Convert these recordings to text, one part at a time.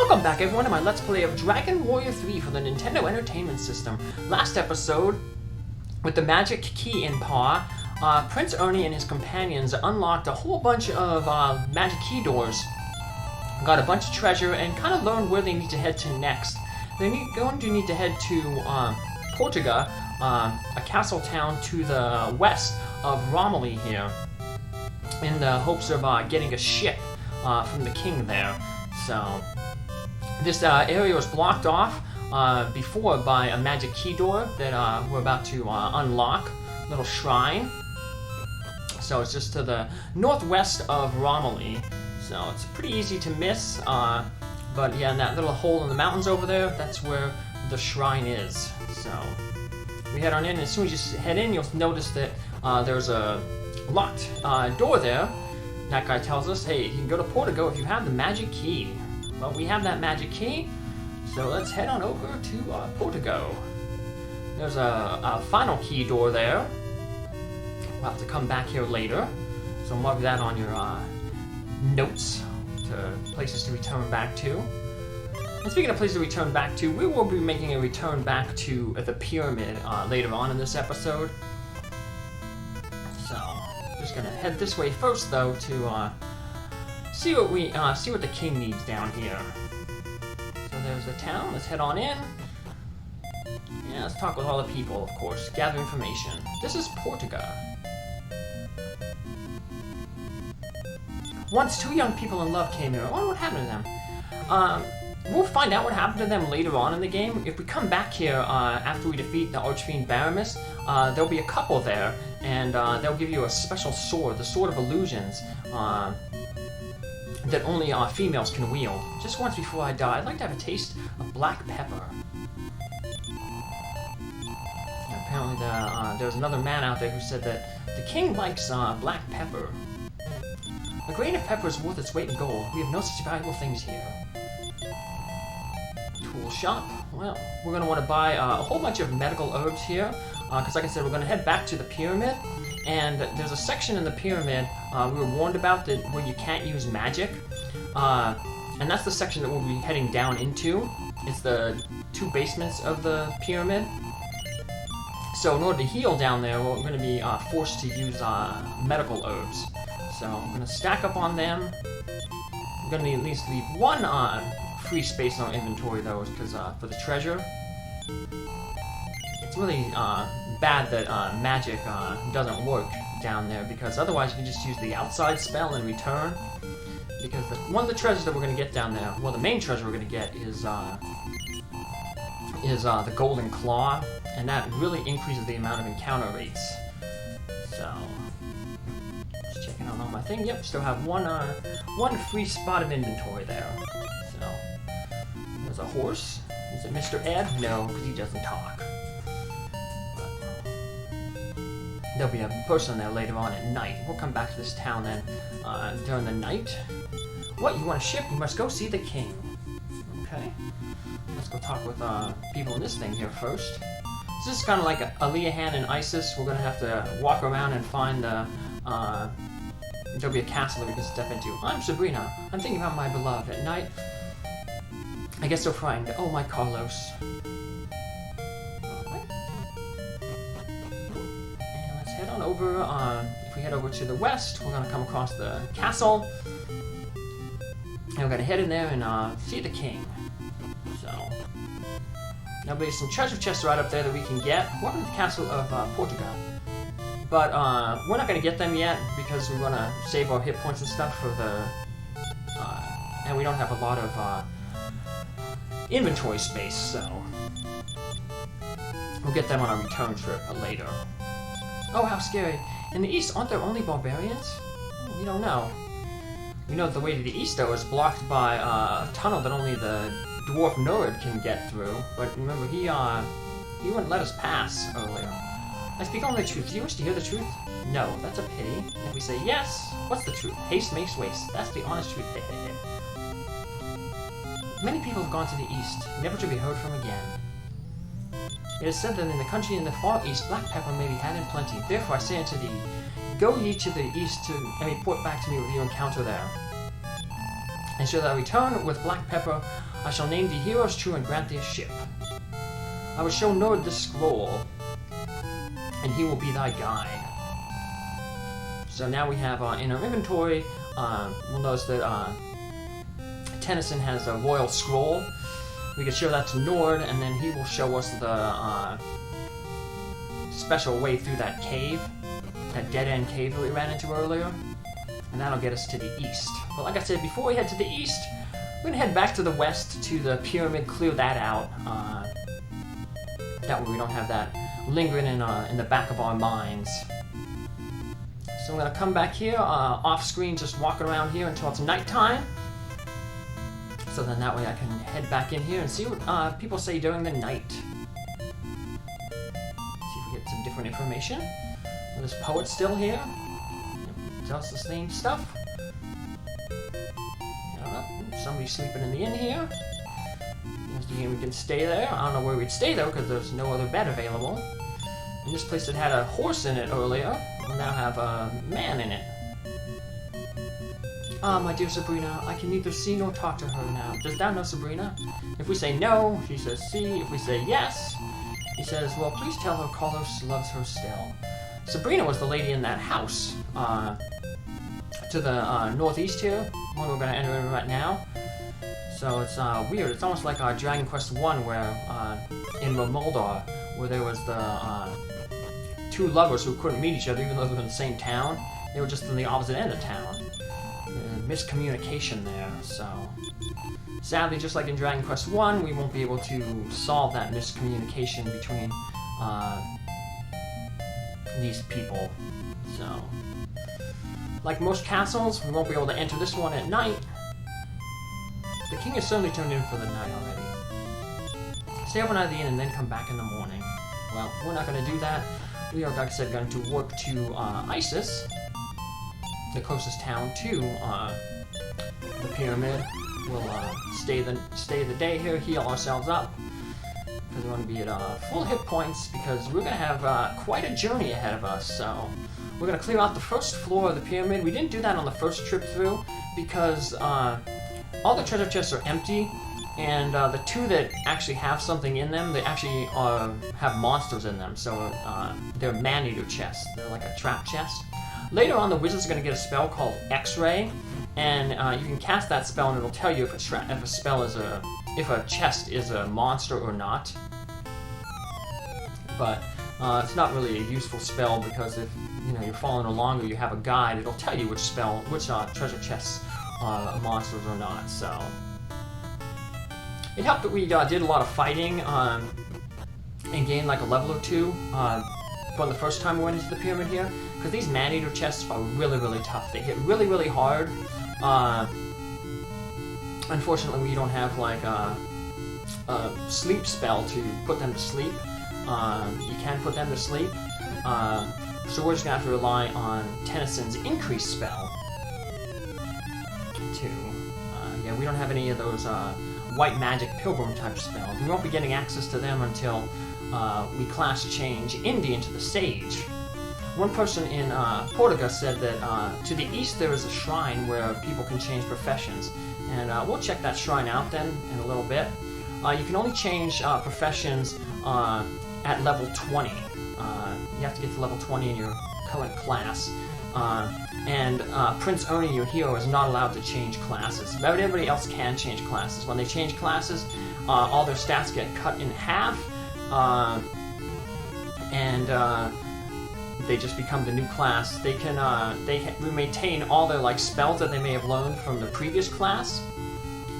Welcome back everyone to my Let's Play of Dragon Warrior 3 for the Nintendo Entertainment System. Last episode, with the magic key in paw, Prince Ernie and his companions unlocked a whole bunch of magic key doors, got a bunch of treasure, and kind of learned where they need to head to next. They're going to need to head to Portoga, a castle town to the west of Romilly here, in the hopes of getting a ship from the king there. So this area was blocked off before by a magic key door that we're about to unlock, little shrine. So it's just to the northwest of Romilly, so it's pretty easy to miss, but yeah, in that little hole in the mountains over there, that's where the shrine is. So we head on in, and as soon as you head in, you'll notice that there's a locked door there. That guy tells us, hey, you can go to Portoga if you have the magic key. Well, we have that magic key, so let's head on over to Portoga. There's a final key door there. We'll have to come back here later, so mark that on your notes to places to return back to. And speaking of places to return back to, we will be making a return back to the pyramid later on in this episode. So, just gonna head this way first, though, to see what the king needs down here. So there's the town. Let's head on in. Yeah, let's talk with all the people, of course. Gather information. This is Portoga. Once two young people in love came here. I wonder what happened to them. We'll find out what happened to them later on in the game. If we come back here after we defeat the Archfiend Baramis, there'll be a couple there, and they'll give you a special sword, the Sword of Illusions, that only females can wield. Just once before I die, I'd like to have a taste of black pepper. And apparently there was another man out there who said that the king likes black pepper. A grain of pepper is worth its weight in gold. We have no such valuable things here. Tool shop. Well, we're going to want to buy a whole bunch of medical herbs here, because like I said, we're going to head back to the pyramid, and there's a section in the pyramid we were warned about that where you can't use magic, and that's the section that we'll be heading down into. It's the two basements of the pyramid. So in order to heal down there, we're going to be forced to use medical herbs. So I'm going to stack up on them. I'm going to at least leave one free space in our inventory, though, because for the treasure. It's really bad that magic doesn't work down there, because otherwise you can just use the outside spell and return. Because one of the treasures that we're going to get down there, well, the main treasure we're going to get is the Golden Claw, and that really increases the amount of encounter rates. So, just checking out on my thing. Yep, still have one free spot of inventory there. So, there's a horse. Is it Mr. Ed? No, because he doesn't talk. There'll be a person there later on at night. We'll come back to this town then during the night. What, you want a ship? You must go see the king. Okay. Let's go talk with people in this thing here first. This is kind of like Aliahan and Isis. We're going to have to walk around and find the... there'll be a castle that we can step into. I'm Sabrina. I'm thinking about my beloved at night. I get so frightened. Oh, my Carlos. Head on over. If we head over to the west, we're going to come across the castle, and we're going to head in there and see the king. So, there'll be some treasure chests right up there that we can get. Welcome to the castle of Portoga. But we're not going to get them yet because we want to save our hit points and stuff for the... and we don't have a lot of inventory space, so we'll get them on a return trip later. Oh, how scary. In the east, aren't there only barbarians? We don't know. We know the way to the east, though, is blocked by a tunnel that only the dwarf nerd can get through. But remember, he wouldn't let us pass earlier. I speak only the truth. Do you wish to hear the truth? No, that's a pity. If we say yes, what's the truth? Haste makes waste. That's the honest truth. Many people have gone to the east, never to be heard from again. It is said that in the country in the far east, black pepper may be had in plenty. Therefore I say unto thee, go ye to the east and report back to me what you encounter there. And should I return with black pepper, I shall name the heroes true and grant their ship. I will show Nord this scroll, and he will be thy guide. So now we have in our inventory, we'll notice that Tennison has a royal scroll. We can show that to Nord, and then he will show us the special way through that cave, that dead-end cave that we ran into earlier. And that'll get us to the east. But like I said, before we head to the east, we're going to head back to the west to the pyramid, clear that out. That way we don't have that lingering in the back of our minds. So I'm going to come back here, off screen, just walk around here until it's nighttime. So then that way I can head back in here and see what people say during the night. See if we get some different information. Well, this poet's still here. Tells the same stuff. Somebody's sleeping in the inn here. We can stay there. I don't know where we'd stay though, because there's no other bed available. And this place that had a horse in it earlier will now have a man in it. Ah, my dear Sabrina, I can neither see nor talk to her now. Does thou know Sabrina? If we say no, she says see. If we say yes, he says, well, please tell her Carlos loves her still. Sabrina was the lady in that house to the northeast here, one we're going to enter in right now. So it's weird. It's almost like Dragon Quest 1 where in Moldar, where there was the two lovers who couldn't meet each other even though they were in the same town. They were just in the opposite end of town. Miscommunication there, so... Sadly, just like in Dragon Quest 1, we won't be able to solve that miscommunication between these people, so... Like most castles, we won't be able to enter this one at night. The king has certainly turned in for the night already. Stay overnight at the inn and then come back in the morning. Well, we're not going to do that. We are, like I said, going to work to Isis, the closest town to the pyramid. We'll stay the day here, heal ourselves up, because we want to be at full hit points, because we're going to have quite a journey ahead of us. So we're going to clear out the first floor of the pyramid. We didn't do that on the first trip through, because all the treasure chests are empty, and the two that actually have something in them, they actually have monsters in them, so they're man-eater chests. They're like a trap chest. Later on, the wizards are going to get a spell called X-Ray, and you can cast that spell, and it'll tell you if a chest is a monster or not. But it's not really a useful spell, because if you're following along or you have a guide, it'll tell you which treasure chests are monsters or not. So it helped that we did a lot of fighting and gained like a level or two from the first time we went into the pyramid here, because these man-eater chests are really, really tough. They hit really, really hard. Unfortunately, we don't have like a sleep spell to put them to sleep. You can put them to sleep. So we're just gonna have to rely on Tennison's increase spell. Yeah, we don't have any of those white magic pilgrim type spells. We won't be getting access to them until we class change Indy into the sage. One person in Portoga said that to the east there is a shrine where people can change professions, and we'll check that shrine out then in a little bit. You can only change professions at level 20. You have to get to level 20 in your current class. And Prince Ernie, your hero, is not allowed to change classes. But everybody else can change classes. When they change classes, all their stats get cut in half, and they just become the new class. They can maintain all their spells that they may have learned from the previous class,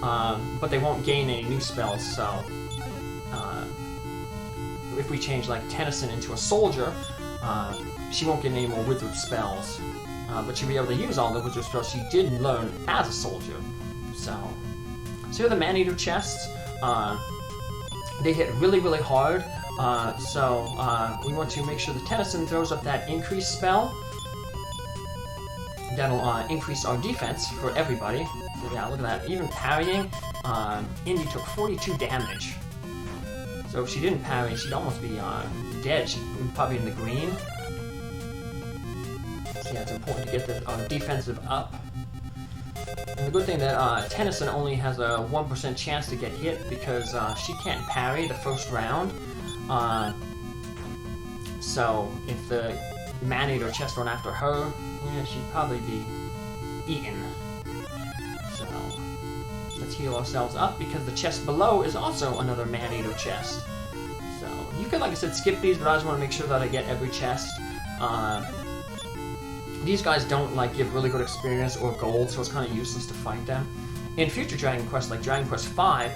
but they won't gain any new spells. So if we change like Tennison into a soldier, she won't get any more wizard spells, but she'll be able to use all the wizard spells she did learn as a soldier. So here are the man-eater chests. They hit really, really hard. So we want to make sure that Tennison throws up that increase spell. That'll increase our defense for everybody. So yeah, look at that. Even parrying, Indy took 42 damage. So if she didn't parry, she'd almost be dead. She'd probably in the green. So yeah, it's important to get the defensive up. And the good thing that Tennison only has a 1% chance to get hit because she can't parry the first round. So if the man-eater chest run after her, yeah, she'd probably be eaten. So let's heal ourselves up because the chest below is also another man-eater chest. So you can, like I said, skip these, but I just want to make sure that I get every chest. These guys don't like give really good experience or gold, so it's kind of useless to fight them. In future Dragon Quest, like Dragon Quest V,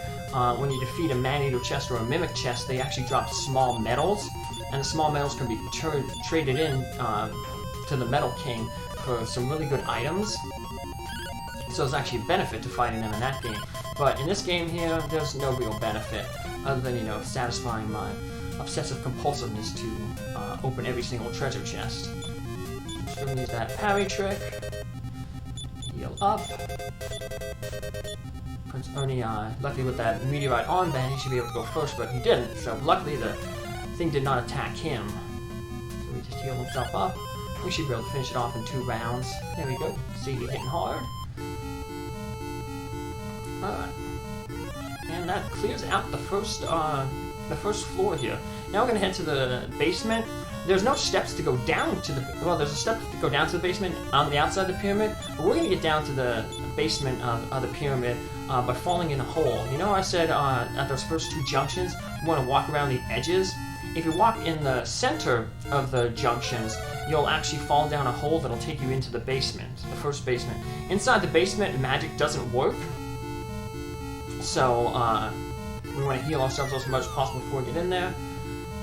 when you defeat a man-eater chest or a mimic chest, they actually drop small medals, and the small medals can be traded in to the Metal King for some really good items. So there's actually a benefit to fighting them in that game. But in this game here, there's no real benefit, other than, you know, satisfying my obsessive compulsiveness to open every single treasure chest. Just gonna use that parry trick. Heal up. Prince Ernie, luckily with that meteorite armband, he should be able to go first, but he didn't. So luckily the thing did not attack him. So he just healed himself up. We should be able to finish it off in 2 rounds. There we go. Sadie hitting hard. Alright. And that clears out the first floor here. Now we're gonna head to the basement. There's no steps to go down to the... Well, there's a step to go down to the basement on the outside of the pyramid, but we're going to get down to the basement of the pyramid by falling in a hole. You know, I said at those first 2 junctions, we want to walk around the edges. If you walk in the center of the junctions, you'll actually fall down a hole that'll take you into the basement, the first basement. Inside the basement, magic doesn't work, so we want to heal ourselves as much as possible before we get in there.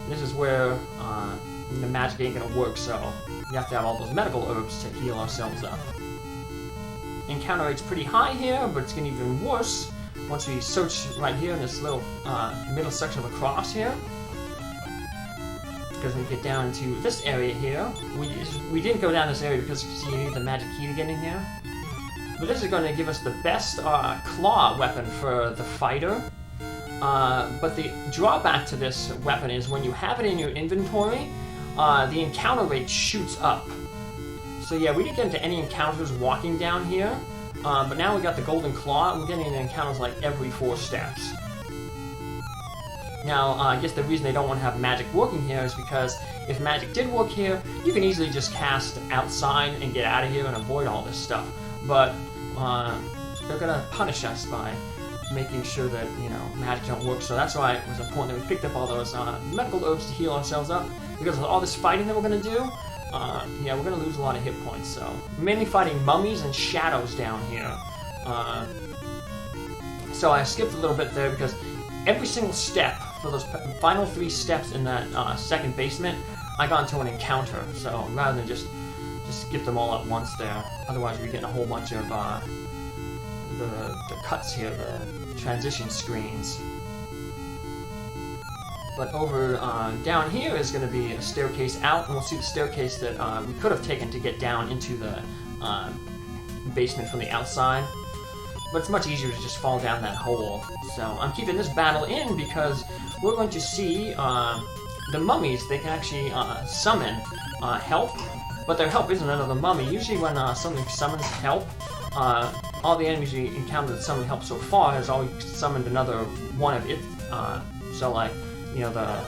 This is where the magic ain't gonna work, so we have to have all those medical herbs to heal ourselves up. Encounter rate's pretty high here, but it's gonna be even worse once we search right here in this little middle section of the cross here. Because when we get down into this area here, we didn't go down this area because you need the magic key to get in here. But this is going to give us the best claw weapon for the fighter. But the drawback to this weapon is when you have it in your inventory, the encounter rate shoots up. So yeah, we didn't get into any encounters walking down here, but now we got the golden claw, and we're getting encounters like every 4 steps. Now, I guess the reason they don't want to have magic working here is because if magic did work here, you can easily just cast outside and get out of here and avoid all this stuff. But they're gonna punish us by making sure that, you know, magic don't work. So that's why it was important that we picked up all those medical herbs to heal ourselves up. Because of all this fighting that we're gonna do, yeah, we're gonna lose a lot of hit points. So mainly fighting mummies and shadows down here. So I skipped a little bit there because every single step for those final 3 steps in that second basement, I got into an encounter. So rather than just skip them all at once there, otherwise we're getting a whole bunch of the cuts here, the transition screens. But over down here is going to be a staircase out, and we'll see the staircase that we could have taken to get down into the basement from the outside. But it's much easier to just fall down that hole. So I'm keeping this battle in because we're going to see the mummies. They can actually summon help, but their help isn't another mummy. Usually when something summons help, all the enemies we encountered that summoned help so far has always summoned another one of it. So like, you know, the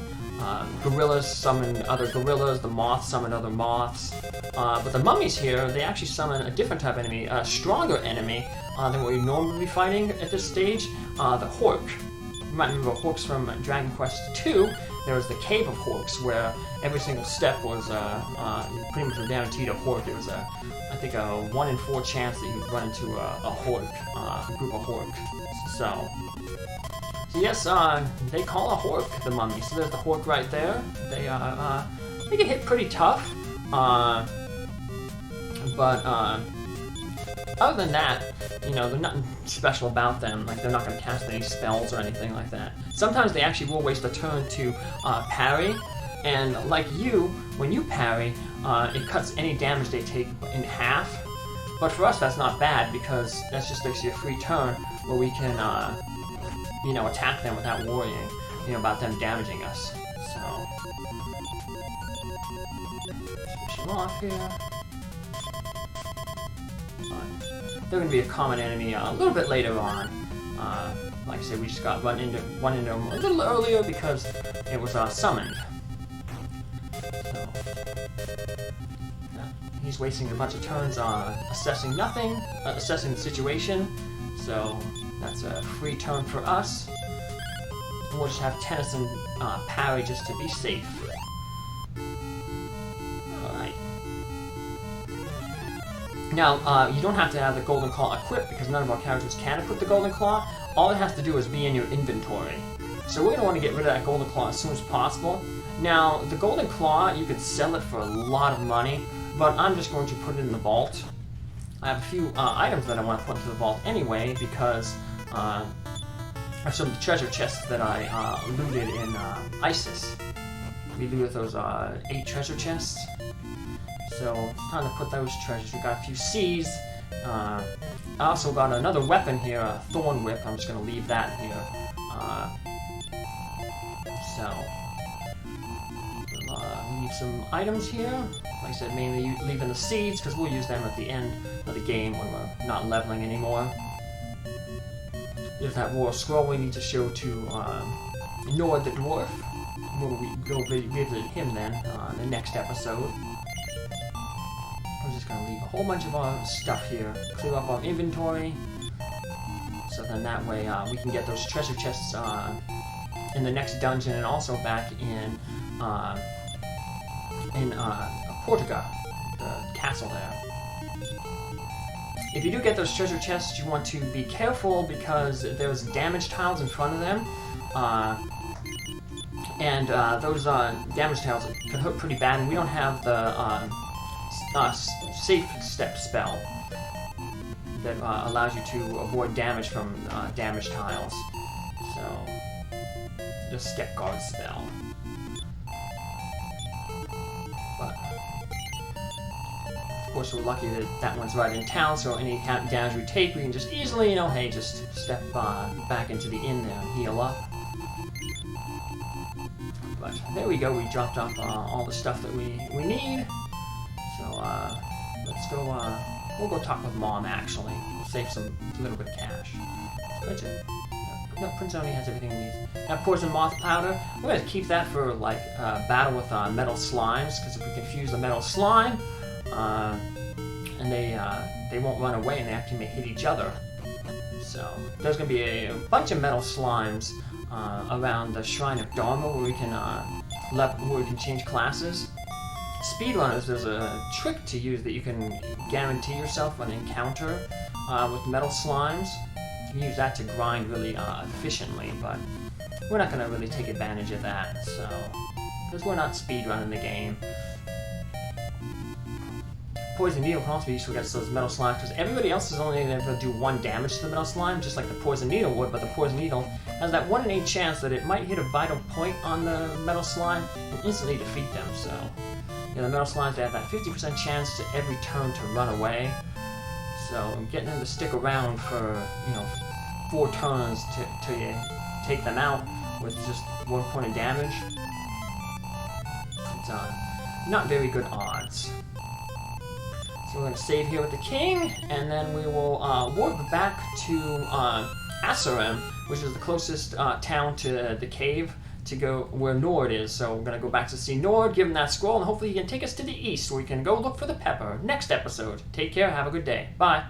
gorillas summon other gorillas, the moths summon other moths. But the mummies here, they actually summon a different type of enemy, a stronger enemy than what we normally be fighting at this stage, the Hork. You might remember Horks from Dragon Quest II. There was the Cave of Horks, where every single step was pretty much guaranteed a Hork. It was I think a 1 in 4 chance that you'd run into a Hork, a group of Hork. So yes, they call a Hork the mummy. So there's the Hork right there. They get hit pretty tough, but other than that, you know, there's nothing special about them. Like, they're not going to cast any spells or anything like that. Sometimes they actually will waste a turn to parry, and like you, when you parry, it cuts any damage they take in half. But for us, that's not bad, because that's just actually a free turn where we can, you know, attack them without worrying, you know, about them damaging us. So, switch them off here. Fine. they're going to be a common enemy a little bit later on. Like I said, we just got run into them a little earlier because it was summoned. So, he's wasting a bunch of turns on assessing nothing, assessing the situation. So that's a free turn for us. And we'll just have Tennison parry just to be safe. Alright. Now, you don't have to have the Golden Claw equipped because none of our characters can equip the Golden Claw. All it has to do is be in your inventory. So we're going to want to get rid of that Golden Claw as soon as possible. Now, the Golden Claw, you could sell it for a lot of money, but I'm just going to put it in the vault. I have a few items that I want to put into the vault anyway because of some of the treasure chests that I looted in ISIS. We looted those 8 treasure chests. So it's time to put those treasures. We got a few C's. I also got another weapon here, a Thorn Whip. I'm just going to leave that here. We'll leave some items here. Like I said, mainly leaving the seeds because we'll use them at the end of the game when we're not leveling anymore. There's that War Scroll we need to show to Nord the Dwarf. We'll go visit him then in the next episode. I'm just going to leave a whole bunch of our stuff here, clear up our inventory, so then that way we can get those treasure chests in the next dungeon and also back in Portoga, the castle there. If you do get those treasure chests, you want to be careful because there's damage tiles in front of them, and those damage tiles can hurt pretty bad, and we don't have the safe step spell that allows you to avoid damage from damage tiles. So, the step guard spell. But, of course, we're lucky that that one's right in town, so any damage we take, we can just easily, hey, just step back into the inn there and heal up. But there we go, we dropped off all the stuff that we need. So, let's go, we'll go talk with Mom, actually. We'll save a little bit of cash. No, Prince Ernie has everything he needs. Now, Poison Moth Powder, we're going to keep that for, like, battle with metal slimes, because if we confuse the metal slime, and they won't run away, and they actually may hit each other. So, there's going to be a bunch of metal slimes around the Shrine of Dharma, where we can change classes. Speedrunners, there's a trick to use that you can guarantee yourself an encounter with metal slimes. You can use that to grind really efficiently, but we're not going to really take advantage of that, so because we're not speedrunning the game. Poison Needle can also be useful against those metal slimes, because everybody else is only able to do 1 damage to the metal slime, just like the Poison Needle would, but the Poison Needle has that 1 in 8 chance that it might hit a vital point on the metal slime and instantly defeat them, so... the metal slimes, they have that 50% chance to every turn to run away. So getting them to stick around for, 4 turns till you take them out with just 1 point of damage, it's not very good odds. So we're going to save here with the king, and then we will warp back to Asarim, which is the closest town to the cave, to go where Nord is. So we're going to go back to see Nord, give him that scroll, and hopefully he can take us to the east where we can go look for the pepper. Next episode. Take care, have a good day. Bye.